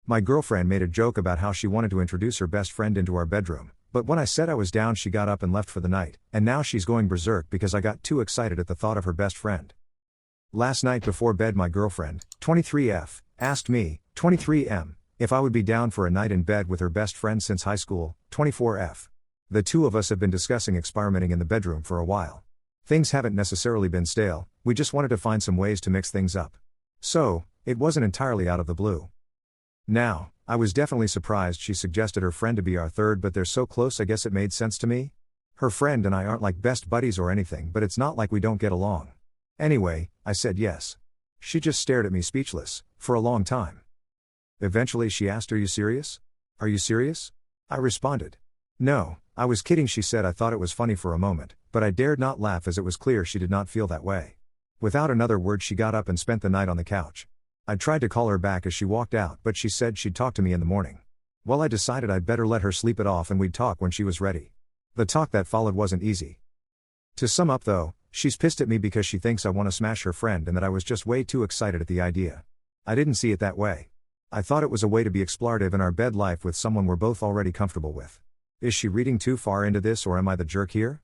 My girlfriend made a joke about how she wanted to introduce her best friend into our bedroom, but when I said I was down she got up and left for the night, and now she's going berserk because I got too excited at the thought of her best friend. Last night before bed my girlfriend, 23F, asked me, 23M, if I would be down for a night in bed with her best friend since high school, 24F. The two of us have been discussing experimenting in the bedroom for a while. Things haven't necessarily been stale, we just wanted to find some ways to mix things up. So, it wasn't entirely out of the blue. Now, I was definitely surprised she suggested her friend to be our third, but they're so close I guess it made sense to me. Her friend and I aren't like best buddies or anything, but it's not like we don't get along. Anyway, I said yes. She just stared at me speechless, for a long time. Eventually she asked, "Are you serious? Are you serious?" I responded, "No, I was kidding." She said I thought it was funny for a moment, but I dared not laugh as it was clear she did not feel that way. Without another word she got up and spent the night on the couch. I tried to call her back as she walked out, but she said she'd talk to me in the morning. Well, I decided I'd better let her sleep it off and we'd talk when she was ready. The talk that followed wasn't easy. To sum up though, she's pissed at me because she thinks I want to smash her friend and that I was just way too excited at the idea. I didn't see it that way. I thought it was a way to be explorative in our bed life with someone we're both already comfortable with. Is she reading too far into this or am I the jerk here?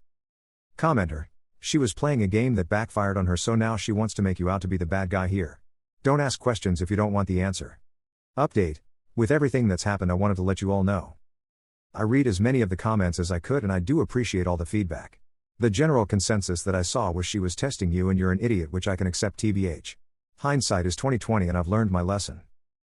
Commenter. She was playing a game that backfired on her, so now she wants to make you out to be the bad guy here. Don't ask questions if you don't want the answer. Update. With everything that's happened I wanted to let you all know. I read as many of the comments as I could and I do appreciate all the feedback. The general consensus that I saw was she was testing you and you're an idiot, which I can accept tbh. Hindsight is 20/20 and I've learned my lesson.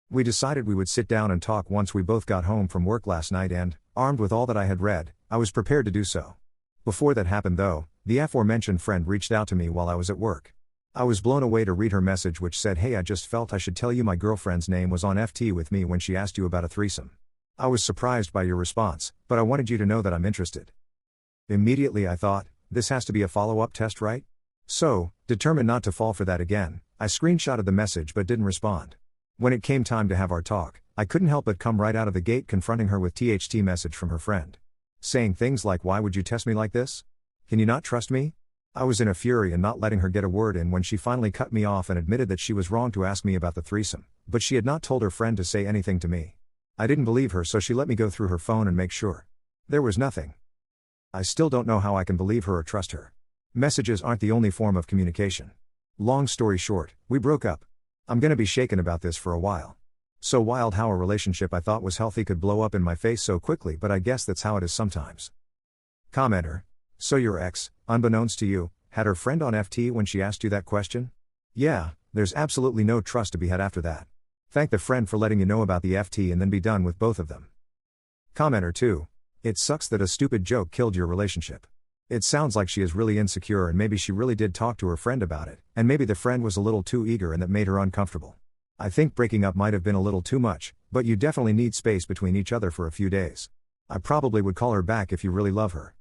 We decided we would sit down and talk once we both got home from work last night and, armed with all that I had read, I was prepared to do so. Before that happened though, the aforementioned friend reached out to me while I was at work. I was blown away to read her message which said, "Hey, I just felt I should tell you my girlfriend's name was on FT with me when she asked you about a threesome. I was surprised by your response, but I wanted you to know that I'm interested." Immediately I thought, this has to be a follow-up test, right? So, determined not to fall for that again, I screenshotted the message but didn't respond. When it came time to have our talk, I couldn't help but come right out of the gate confronting her with THT message from her friend. Saying things like, "Why would you test me like this? Can you not trust me?" I was in a fury and not letting her get a word in when she finally cut me off and admitted that she was wrong to ask me about the threesome, but she had not told her friend to say anything to me. I didn't believe her, so she let me go through her phone and make sure there was nothing. I still don't know how I can believe her or trust her. Messages aren't the only form of communication. Long story short, we broke up. I'm gonna be shaken about this for a while. So wild how a relationship I thought was healthy could blow up in my face so quickly, but I guess that's how it is sometimes. Commenter. So your ex, unbeknownst to you, had her friend on FT when she asked you that question? Yeah, there's absolutely no trust to be had after that. Thank the friend for letting you know about the FT and then be done with both of them. Commenter 2. It sucks that a stupid joke killed your relationship. It sounds like she is really insecure and maybe she really did talk to her friend about it, and maybe the friend was a little too eager and that made her uncomfortable. I think breaking up might have been a little too much, but you definitely need space between each other for a few days. I probably would call her back if you really love her.